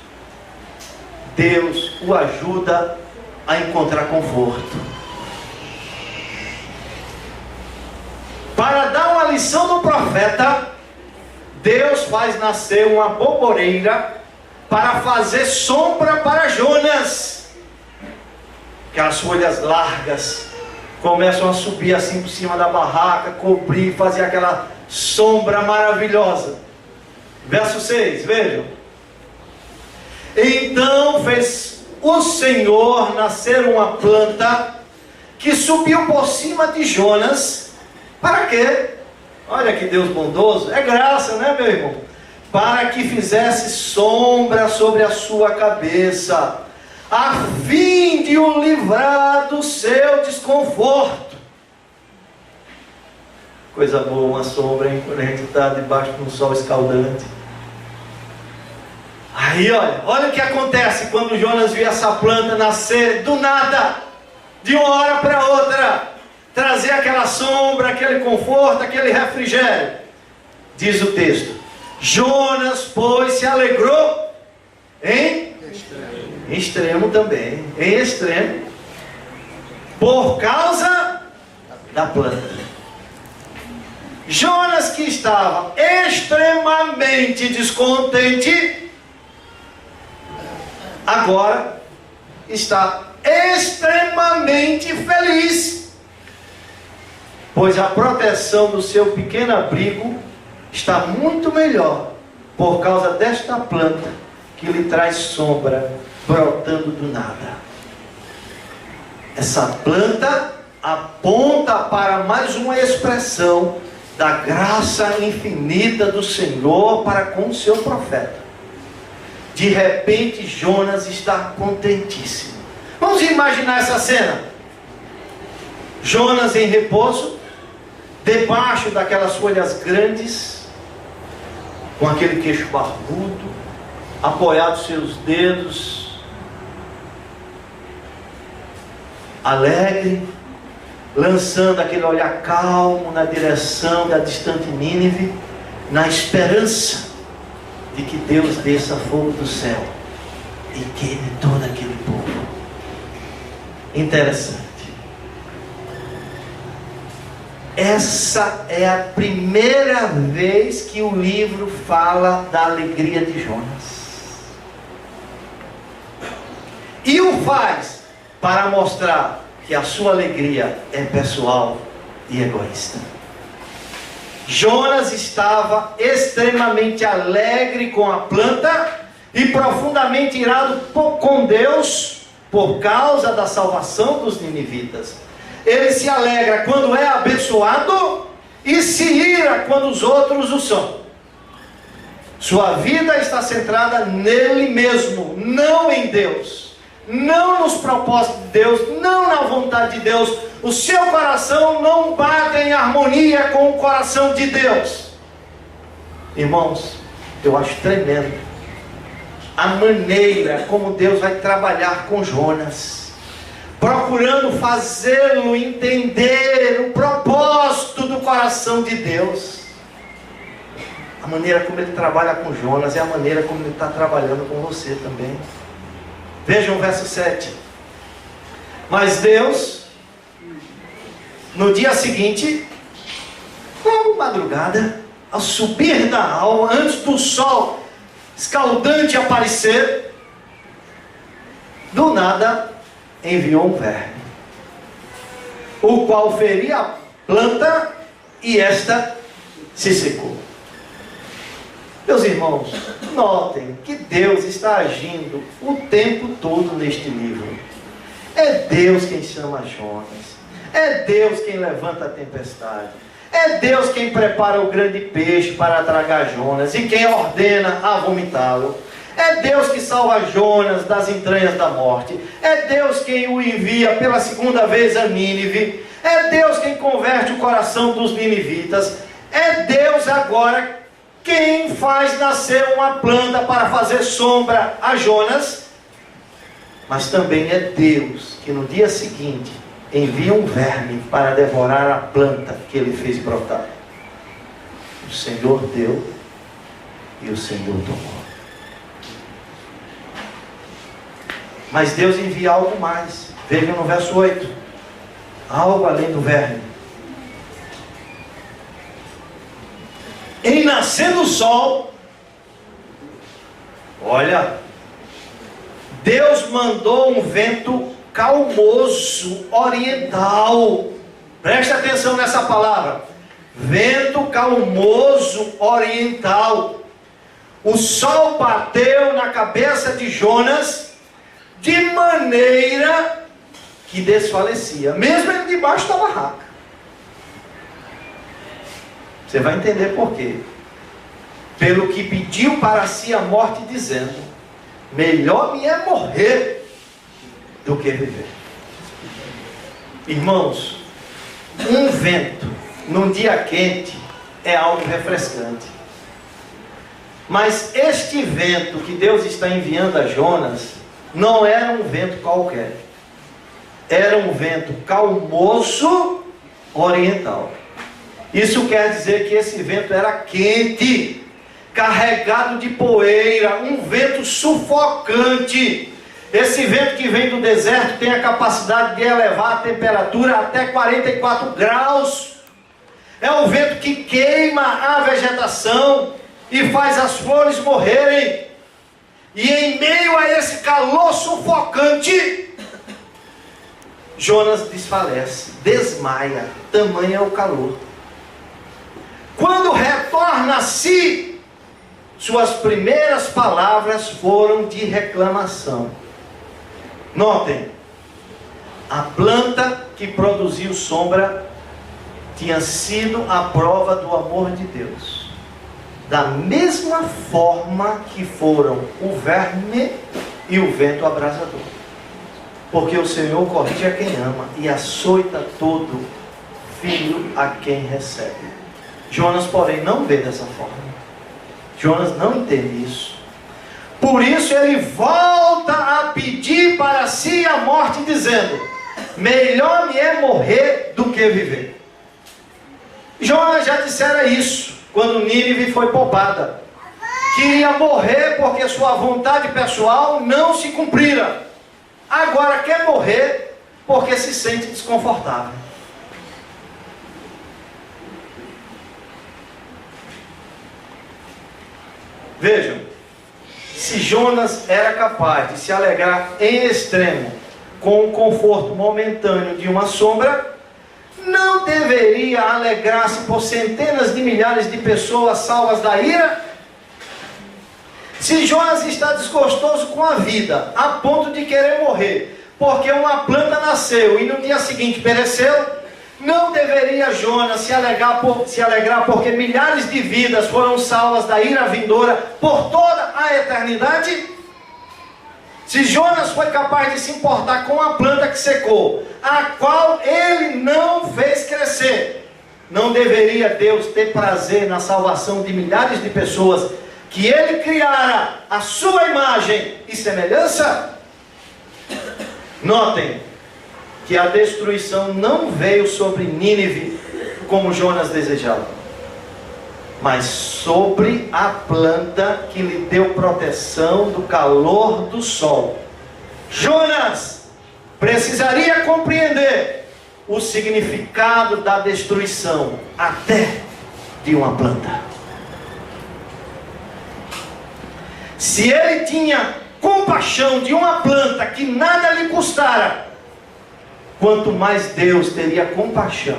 Speaker 1: Deus o ajuda a encontrar conforto. Para dar uma lição no profeta, Deus faz nascer uma boboreira para fazer sombra para Jonas. Aquelas folhas largas começam a subir assim por cima da barraca, cobrir, fazer aquela sombra maravilhosa. Verso 6, vejam. Então fez o Senhor nascer uma planta que subiu por cima de Jonas. Para quê? Olha que Deus bondoso. É graça, né, meu irmão? Para que fizesse sombra sobre a sua cabeça, a fim de o livrar do seu desconforto. Coisa boa, uma sombra, hein? Quando a gente está debaixo de um sol escaldante. Aí olha o que acontece quando Jonas viu essa planta nascer do nada, de uma hora para outra, trazer aquela sombra, aquele conforto, aquele refrigério. Diz o texto: Jonas, pois, se alegrou em extremo também, em extremo, por causa da planta. Jonas, que estava extremamente descontente, agora está extremamente feliz, pois a proteção do seu pequeno abrigo está muito melhor por causa desta planta que lhe traz sombra brotando do nada. Essa planta aponta para mais uma expressão da graça infinita do Senhor para com o seu profeta. De repente Jonas está contentíssimo. Vamos imaginar essa cena. Jonas em repouso, debaixo daquelas folhas grandes, com aquele queixo barbudo, apoiado seus dedos, alegre, lançando aquele olhar calmo na direção da distante Nínive, na esperança de que Deus desça fogo do céu e queime todo aquele povo. Interessante. Essa é a primeira vez que o livro fala da alegria de Jonas. E o faz para mostrar que a sua alegria é pessoal e egoísta. Jonas estava extremamente alegre com a planta e profundamente irado com Deus por causa da salvação dos ninivitas. Ele se alegra quando é abençoado e se ira quando os outros o são. Sua vida está centrada nele mesmo, não em Deus, não nos propósitos de Deus, não na vontade de Deus. O seu coração não bate em harmonia com o coração de Deus. Irmãos, eu acho tremendo a maneira como Deus vai trabalhar com Jonas, procurando fazê-lo entender o propósito do coração de Deus. A maneira como ele trabalha com Jonas é a maneira como ele está trabalhando com você também. Vejam o verso 7. Mas Deus, no dia seguinte, com madrugada, ao subir da alva, antes do sol escaldante aparecer, do nada enviou um verme, o qual feria a planta e esta se secou. Meus irmãos, notem que Deus está agindo o tempo todo neste livro. É Deus quem chama Jonas, é Deus quem levanta a tempestade, é Deus quem prepara o grande peixe para tragar Jonas e quem ordena a vomitá-lo. É Deus que salva Jonas das entranhas da morte. É Deus quem o envia pela segunda vez a Nínive. É Deus quem converte o coração dos ninivitas. É Deus agora quem faz nascer uma planta para fazer sombra a Jonas. Mas também é Deus que no dia seguinte envia um verme para devorar a planta que ele fez brotar. O Senhor deu e o Senhor tomou. Mas Deus envia algo mais. Vejam no verso 8. Algo além do verme. Em nascendo o sol, olha, Deus mandou um vento calmoso oriental. Preste atenção nessa palavra. Vento calmoso oriental. O sol bateu na cabeça de Jonas de maneira que desfalecia, mesmo ele debaixo da barraca. Você vai entender por quê. Pelo que pediu para si a morte, dizendo: melhor me é morrer do que viver. Irmãos, um vento num dia quente é algo refrescante. Mas este vento que Deus está enviando a Jonas não era um vento qualquer. Era um vento calmoso oriental. Isso quer dizer que esse vento era quente, carregado de poeira, um vento sufocante. Esse vento que vem do deserto tem a capacidade de elevar a temperatura até 44 graus. É um vento que queima a vegetação e faz as flores morrerem. E em meio a esse calor sufocante, Jonas desfalece, desmaia, tamanho é o calor. Quando retorna a si, suas primeiras palavras foram de reclamação. Notem, a planta que produziu sombra tinha sido a prova do amor de Deus. Da mesma forma que foram o verme e o vento abrasador. Porque o Senhor corrige a quem ama e açoita todo filho a quem recebe. Jonas, porém, não vê dessa forma. Jonas não entende isso. Por isso ele volta a pedir para si a morte, dizendo: melhor me é morrer do que viver. Jonas já dissera isso quando Nínive foi poupado. Queria morrer porque sua vontade pessoal não se cumprira. Agora quer morrer porque se sente desconfortável. Vejam, Se Jonas era capaz de se alegrar em extremo com o conforto momentâneo de uma sombra, não deveria alegrar-se por centenas de milhares de pessoas salvas da ira? Se Jonas está desgostoso com a vida, a ponto de querer morrer, porque uma planta nasceu e no dia seguinte pereceu, não deveria Jonas se alegrar porque milhares de vidas foram salvas da ira vindoura por toda a eternidade? Se Jonas foi capaz de se importar com a planta que secou, a qual ele não fez crescer, não deveria Deus ter prazer na salvação de milhares de pessoas que ele criara a sua imagem e semelhança? Notem que a destruição não veio sobre Nínive como Jonas desejava, mas sobre a planta que lhe deu proteção do calor do sol. Jonas precisaria compreender o significado da destruição até de uma planta. Se ele tinha compaixão de uma planta que nada lhe custara, quanto mais Deus teria compaixão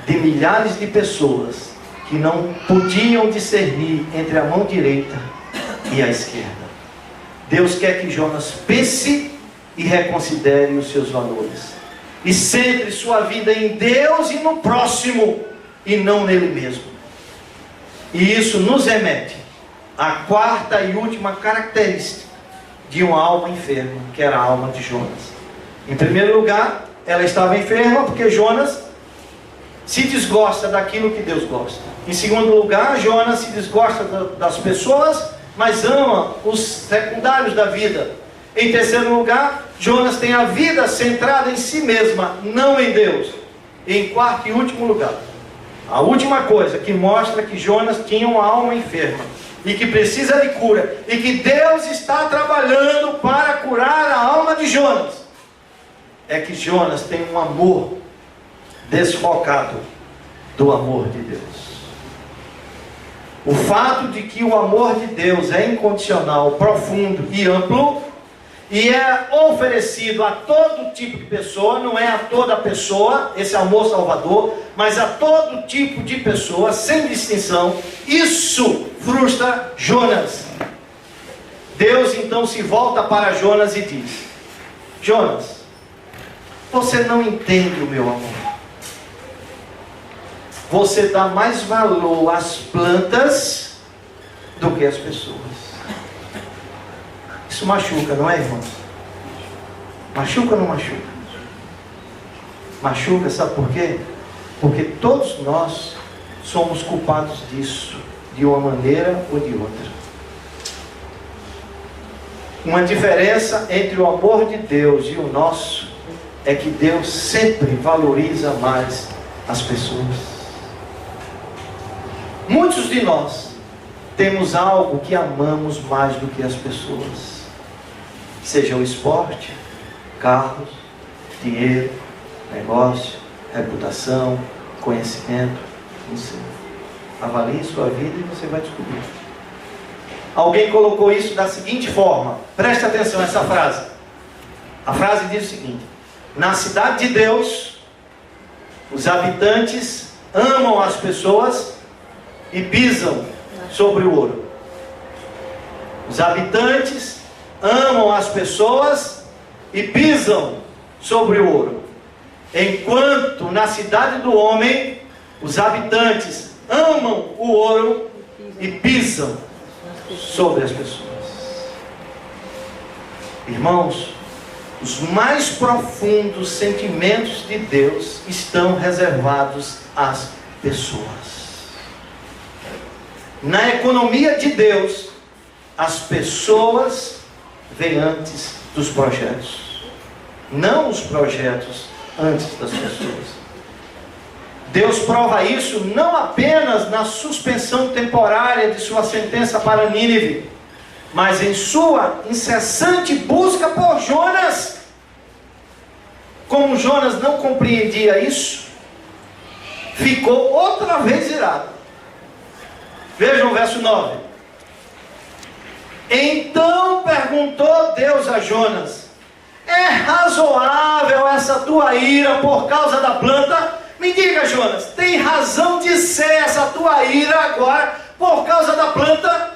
Speaker 1: de milhares de pessoas que não podiam discernir entre a mão direita e a esquerda. Deus quer que Jonas pense e reconsidere os seus valores, e centre sua vida em Deus e no próximo, e não nele mesmo. E isso nos remete à quarta e última característica de uma alma enferma, que era a alma de Jonas. Em primeiro lugar, ela estava enferma porque Jonas se desgosta daquilo que Deus gosta. Em segundo lugar, Jonas se desgosta das pessoas, mas ama os secundários da vida. Em terceiro lugar, Jonas tem a vida centrada em si mesma, não em Deus. E em quarto e último lugar, a última coisa que mostra que Jonas tinha uma alma enferma e que precisa de cura, e que Deus está trabalhando para curar a alma de Jonas, é que Jonas tem um amor desfocado do amor de Deus. O fato de que o amor de Deus é incondicional, profundo e amplo, e é oferecido a todo tipo de pessoa, não é a toda pessoa, esse amor salvador, mas a todo tipo de pessoa, sem distinção, isso frustra Jonas. Deus então se volta para Jonas e diz: Jonas, você não entende o meu amor. Você dá mais valor às plantas do que às pessoas. Isso machuca, não é, irmãos? Machuca ou não machuca? Machuca, sabe por quê? Porque todos nós somos culpados disso, de uma maneira ou de outra. Uma diferença entre o amor de Deus e o nosso é que Deus sempre valoriza mais as pessoas. Muitos de nós temos algo que amamos mais do que as pessoas. Seja o esporte, carros, dinheiro, negócio, reputação, conhecimento, não sei. Avalie sua vida e você vai descobrir. Alguém colocou isso da seguinte forma, preste atenção a essa frase. A frase diz o seguinte: na cidade de Deus, os habitantes amam as pessoas e pisam sobre o ouro. Os habitantes amam as pessoas e pisam sobre o ouro. Enquanto na cidade do homem, os habitantes amam o ouro e pisam sobre as pessoas. Irmãos, os mais profundos sentimentos de Deus estão reservados às pessoas. Na economia de Deus, as pessoas vêm antes dos projetos, não os projetos antes das pessoas. Deus prova isso não apenas na suspensão temporária de sua sentença para Nínive, mas em sua incessante busca por Jonas. Como Jonas não compreendia isso, ficou outra vez irado. Vejam o verso 9. Então perguntou Deus a Jonas: é razoável essa tua ira por causa da planta? Me diga, Jonas, tem razão de ser essa tua ira agora por causa da planta?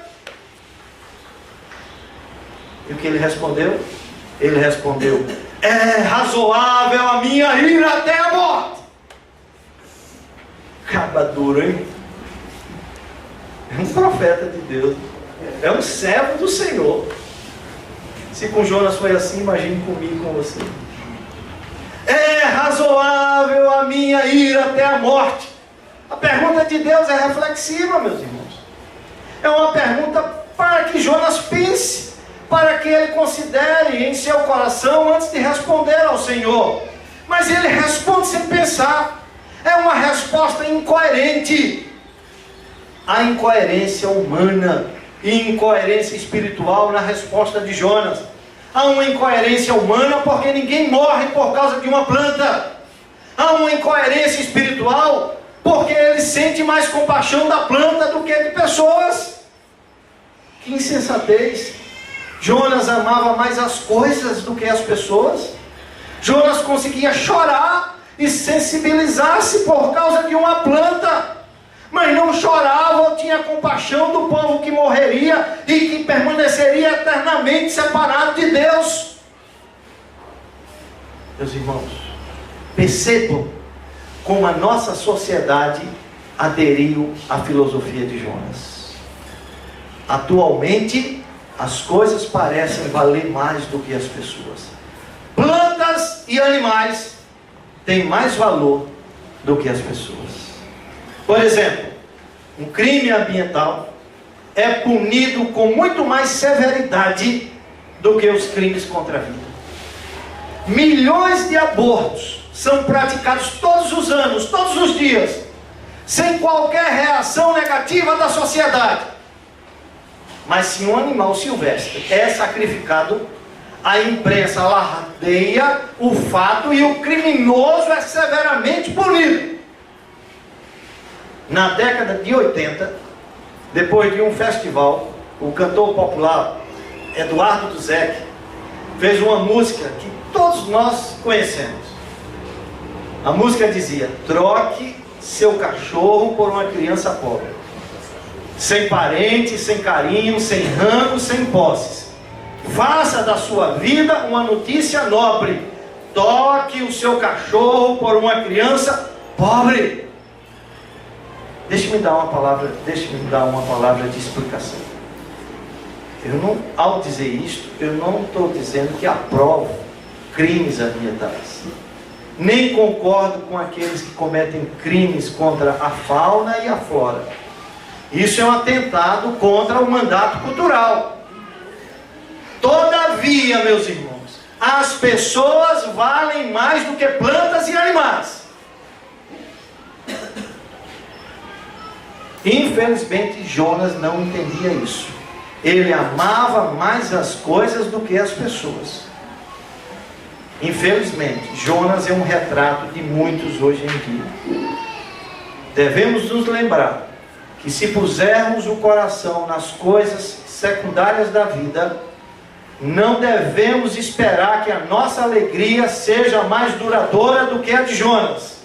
Speaker 1: E o que ele respondeu? Ele respondeu: é razoável a minha ira até a morte. Caba duro, hein? É um profeta de Deus, é um servo do Senhor. Se com Jonas foi assim, imagine comigo e com você. É razoável a minha ira até a morte. A pergunta de Deus é reflexiva, meus irmãos. É uma pergunta para que Jonas pense, para que ele considere em seu coração antes de responder ao Senhor. Mas ele responde sem pensar. É uma resposta incoerente. Há incoerência humana e incoerência espiritual na resposta de Jonas. Há uma incoerência humana porque ninguém morre por causa de uma planta. Há uma incoerência espiritual porque ele sente mais compaixão da planta do que de pessoas. Que insensatez! Jonas amava mais as coisas do que as pessoas. Jonas conseguia chorar e sensibilizar-se por causa de uma planta, mas não chorava ou tinha compaixão do povo que morreria e que permaneceria eternamente separado de Deus. Meus irmãos, percebam como a nossa sociedade aderiu à filosofia de Jonas. Atualmente, as coisas parecem valer mais do que as pessoas. Plantas e animais têm mais valor do que as pessoas. Por exemplo, um crime ambiental é punido com muito mais severidade do que os crimes contra a vida. Milhões de abortos são praticados todos os anos, todos os dias, sem qualquer reação negativa da sociedade. Mas se um animal silvestre é sacrificado, a imprensa alardeia o fato e o criminoso é severamente punido. Na década de 80, depois de um festival, o cantor popular Eduardo Duzec fez uma música que todos nós conhecemos. A música dizia: troque seu cachorro por uma criança pobre, sem parente, sem carinho, sem rango, sem posses. Faça da sua vida uma notícia nobre. Toque o seu cachorro por uma criança pobre. Deixe-me dar uma palavra de explicação. Ao dizer isto, eu não estou dizendo que aprovo crimes ambientais. Nem concordo com aqueles que cometem crimes contra a fauna e a flora. Isso é um atentado contra o mandato cultural. Todavia, meus irmãos, as pessoas valem mais do que plantas e animais. Infelizmente, Jonas não entendia isso. Ele amava mais as coisas do que as pessoas. Infelizmente, Jonas é um retrato de muitos hoje em dia. Devemos nos lembrar que se pusermos o coração nas coisas secundárias da vida, não devemos esperar que a nossa alegria seja mais duradoura do que a de Jonas.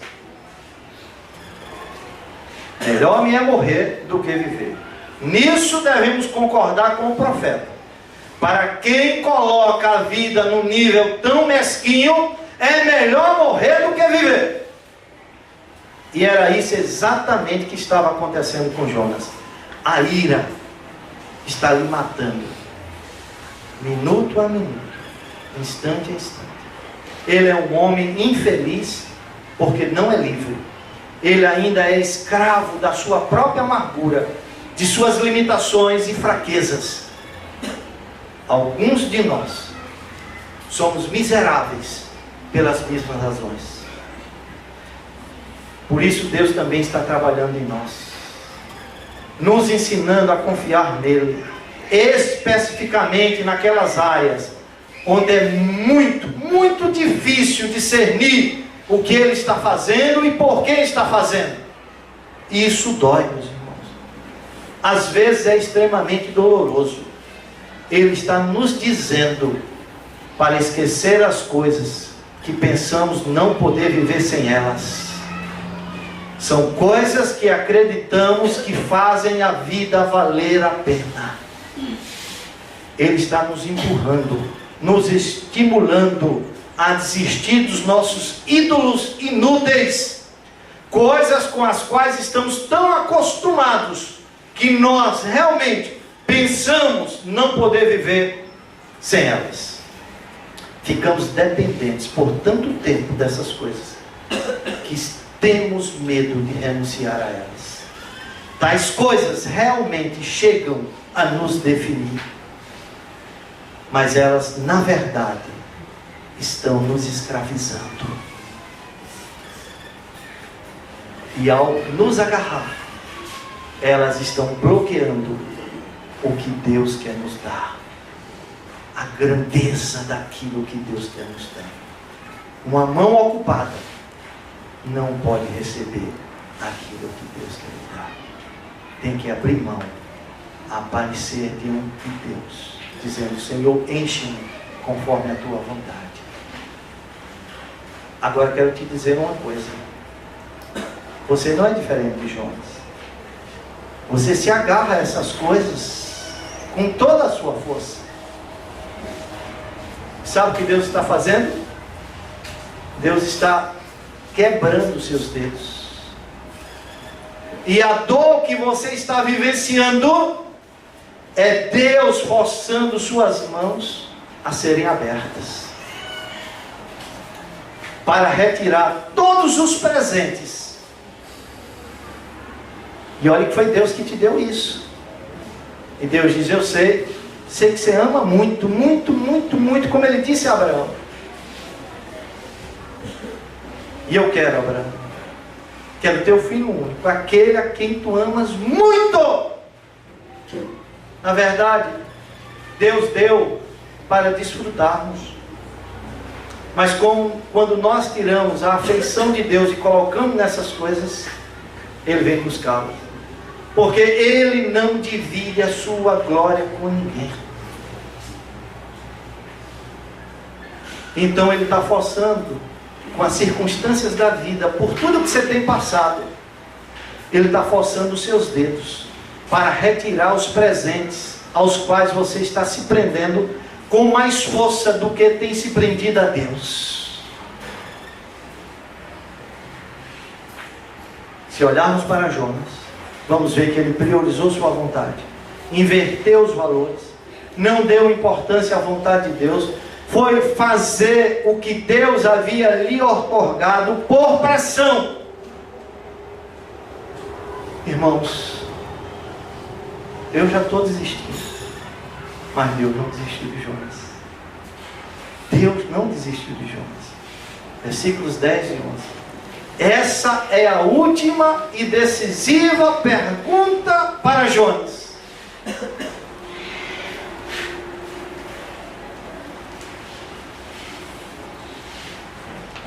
Speaker 1: Melhor me é morrer do que viver. Nisso devemos concordar com o profeta. Para quem coloca a vida num nível tão mesquinho, é melhor morrer do que viver. E era isso exatamente que estava acontecendo com Jonas. A ira está lhe matando, minuto a minuto, instante a instante. Ele é um homem infeliz porque não é livre. Ele ainda é escravo da sua própria amargura, de suas limitações e fraquezas. Alguns de nós somos miseráveis pelas mesmas razões. Por isso Deus também está trabalhando em nós, nos ensinando a confiar nele, especificamente naquelas áreas onde é muito, muito difícil discernir o que ele está fazendo e por que está fazendo. Isso dói, meus irmãos. Às vezes é extremamente doloroso. Ele está nos dizendo para esquecer as coisas que pensamos não poder viver sem elas. São coisas que acreditamos que fazem a vida valer a pena. Ele está nos empurrando, nos estimulando a desistir dos nossos ídolos inúteis, coisas com as quais estamos tão acostumados que nós realmente pensamos não poder viver sem elas. Ficamos dependentes por tanto tempo dessas coisas que temos medo de renunciar a elas. Tais coisas realmente chegam a nos definir, mas elas, na verdade, estão nos escravizando. E ao nos agarrar, elas estão bloqueando o que Deus quer nos dar, a grandeza daquilo que Deus quer nos dar. Uma mão ocupada não pode receber aquilo que Deus quer nos dar. Tem que abrir mão, aparecer diante de Deus, dizendo: Senhor, enche-me conforme a tua vontade. Agora quero te dizer uma coisa: você não é diferente de Jonas. Você se agarra a essas coisas com toda a sua força. Sabe o que Deus está fazendo? Deus está quebrando os seus dedos. E a dor que você está vivenciando é Deus forçando suas mãos a serem abertas para retirar todos os presentes. E olha que foi Deus que te deu isso. E Deus diz: eu sei que você ama muito, muito, muito, muito, como Ele disse a Abraão. E eu quero, Abraão, quero teu filho único, aquele a quem tu amas muito. Na verdade, Deus deu para desfrutarmos. Mas quando nós tiramos a afeição de Deus e colocamos nessas coisas, Ele vem buscá-los. Porque Ele não divide a sua glória com ninguém. Então Ele está forçando, com as circunstâncias da vida, por tudo que você tem passado, Ele está forçando os seus dedos para retirar os presentes aos quais você está se prendendo com mais força do que tem se prendido a Deus. Se olharmos para Jonas, vamos ver que ele priorizou sua vontade, inverteu os valores, não deu importância à vontade de Deus, foi fazer o que Deus havia lhe outorgado por pressão. Irmãos, eu já estou desistindo, mas Deus não desistiu de Jonas. Deus não desistiu de Jonas. Versículos 10 e 11. Essa é a última e decisiva pergunta para Jonas.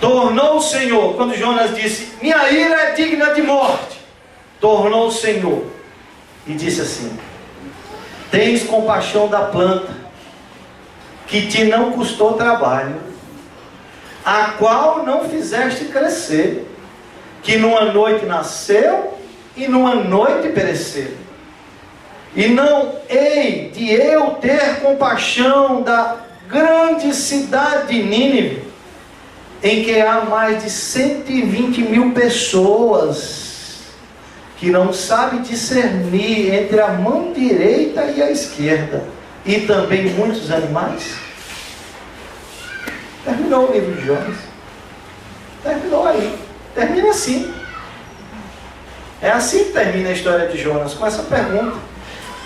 Speaker 1: Tornou o Senhor, quando Jonas disse: minha ira é digna de morte, tornou o Senhor e disse assim: tens compaixão da planta que te não custou trabalho, a qual não fizeste crescer, que numa noite nasceu e numa noite pereceu. E não hei de eu ter compaixão da grande cidade de Nínive, em que há mais de 120 mil pessoas que não sabem discernir entre a mão direita e a esquerda, e também muitos animais. Terminou o livro de Jonas. Terminou aí. Termina assim. É assim que termina a história de Jonas, com essa pergunta.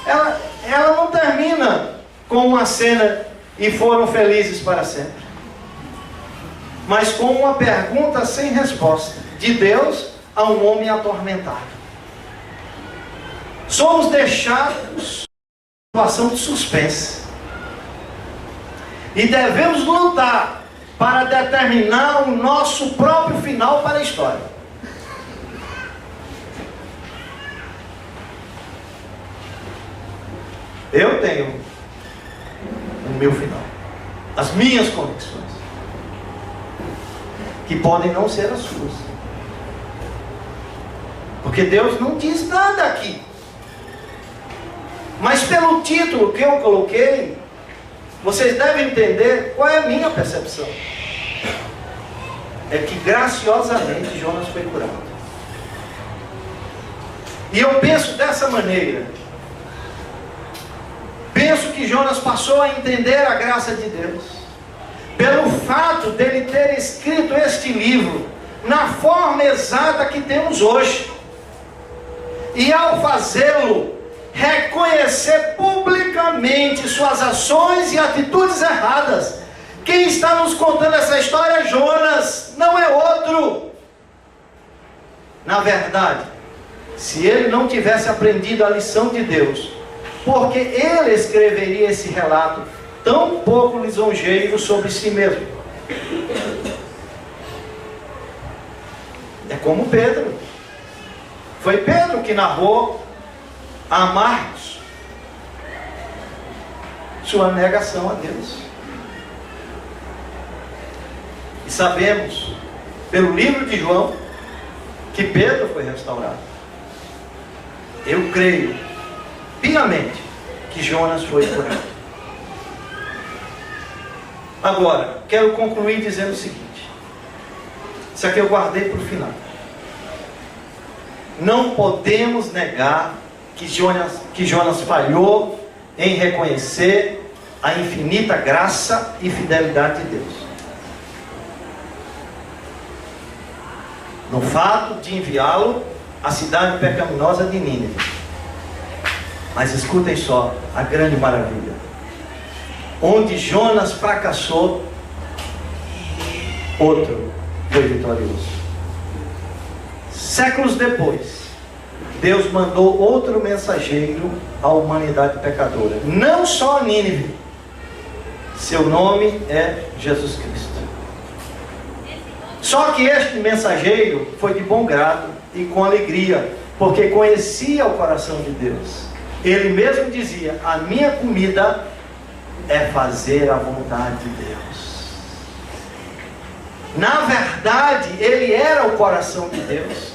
Speaker 1: Ela não termina com uma cena e foram felizes para sempre, mas com uma pergunta sem resposta de Deus a um homem atormentado. Somos deixados em situação de suspense e devemos lutar para determinar o nosso próprio final para a história. Eu tenho meu final, as minhas convicções, que podem não ser as suas, porque Deus não diz nada aqui. Mas pelo título que eu coloquei, vocês devem entender qual é a minha percepção. É que graciosamente Jonas foi curado. E eu penso dessa maneira. Penso que Jonas passou a entender a graça de Deus, pelo fato dele ter escrito este livro na forma exata que temos hoje. E ao fazê-lo, reconhecer publicamente suas ações e atitudes erradas. Quem está nos contando essa história é Jonas, não é outro. Na verdade, se ele não tivesse aprendido a lição de Deus, porque ele escreveria esse relato tão pouco lisonjeiro sobre si mesmo? É como Pedro. Foi Pedro que narrou a Marcos sua negação a Deus. E sabemos, pelo livro de João, que Pedro foi restaurado. Eu creio piamente que Jonas foi curado. Agora, quero concluir dizendo o seguinte. Isso aqui eu guardei para o final. Não podemos negar que Jonas falhou em reconhecer a infinita graça e fidelidade de Deus. No fato de enviá-lo à cidade pecaminosa de Nínive. Mas escutem só a grande maravilha. Onde Jonas fracassou, outro foi vitorioso. Séculos depois, Deus mandou outro mensageiro à humanidade pecadora. Não só a Nínive. Seu nome é Jesus Cristo. Só que este mensageiro foi de bom grado e com alegria, porque conhecia o coração de Deus. Ele mesmo dizia: a minha comida é fazer a vontade de Deus. Na verdade, ele era o coração de Deus.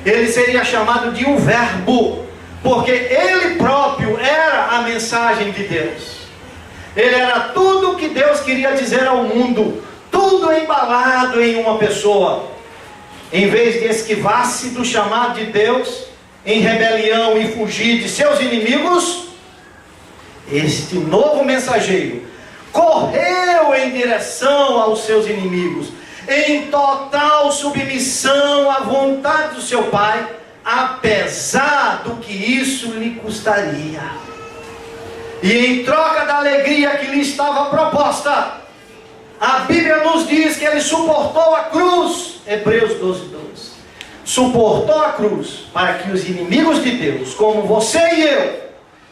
Speaker 1: Ele seria chamado de um verbo, porque ele próprio era a mensagem de Deus. Ele era tudo o que Deus queria dizer ao mundo, tudo embalado em uma pessoa. Em vez de esquivar-se do chamado de Deus, em rebelião e fugir de seus inimigos, este novo mensageiro correu em direção aos seus inimigos, em total submissão à vontade do seu Pai, apesar do que isso lhe custaria. E em troca da alegria que lhe estava proposta, a Bíblia nos diz que ele suportou a cruz. Hebreus 12:2. Suportou a cruz para que os inimigos de Deus, como você e eu,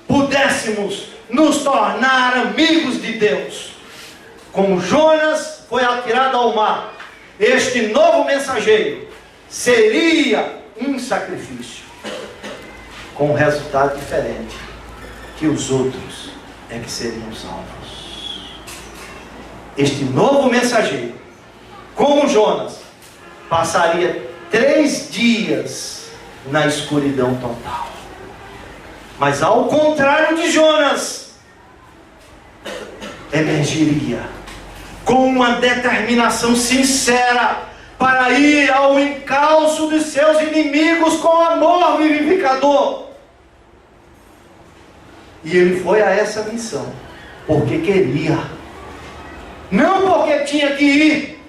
Speaker 1: pudéssemos nos tornar amigos de Deus. Como Jonas foi atirado ao mar, este novo mensageiro seria um sacrifício, com um resultado diferente, que os outros é que seriam salvos. Este novo mensageiro, como Jonas, passaria 3 dias na escuridão total. Mas ao contrário de Jonas, emergiria com uma determinação sincera para ir ao encalço dos seus inimigos com amor vivificador. E ele foi a essa missão porque queria, não porque tinha que ir.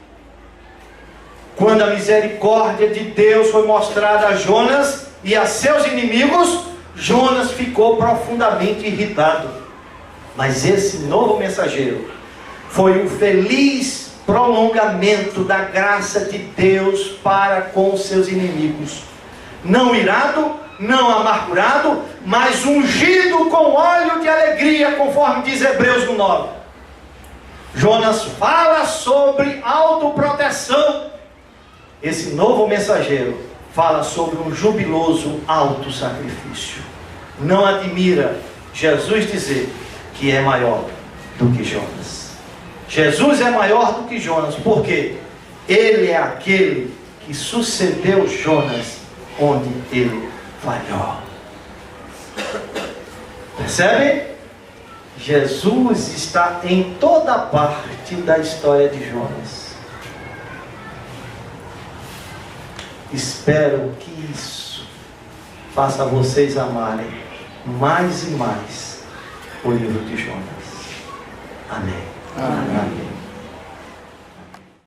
Speaker 1: Quando a misericórdia de Deus foi mostrada a Jonas e a seus inimigos, Jonas ficou profundamente irritado. Mas esse novo mensageiro foi um feliz prolongamento da graça de Deus para com seus inimigos. Não irado, não amargurado, mas ungido com óleo de alegria, conforme diz Hebreus 9. Jonas fala sobre autoproteção. Esse novo mensageiro fala sobre um jubiloso autossacrifício. Não admira Jesus dizer que é maior do que Jonas. Jesus é maior do que Jonas, porque Ele é aquele que sucedeu Jonas onde ele falhou. Percebem? Jesus está em toda parte da história de Jonas. Espero que isso faça vocês amarem mais e mais o livro de Jonas. Amém.
Speaker 2: Amém.
Speaker 1: Amém.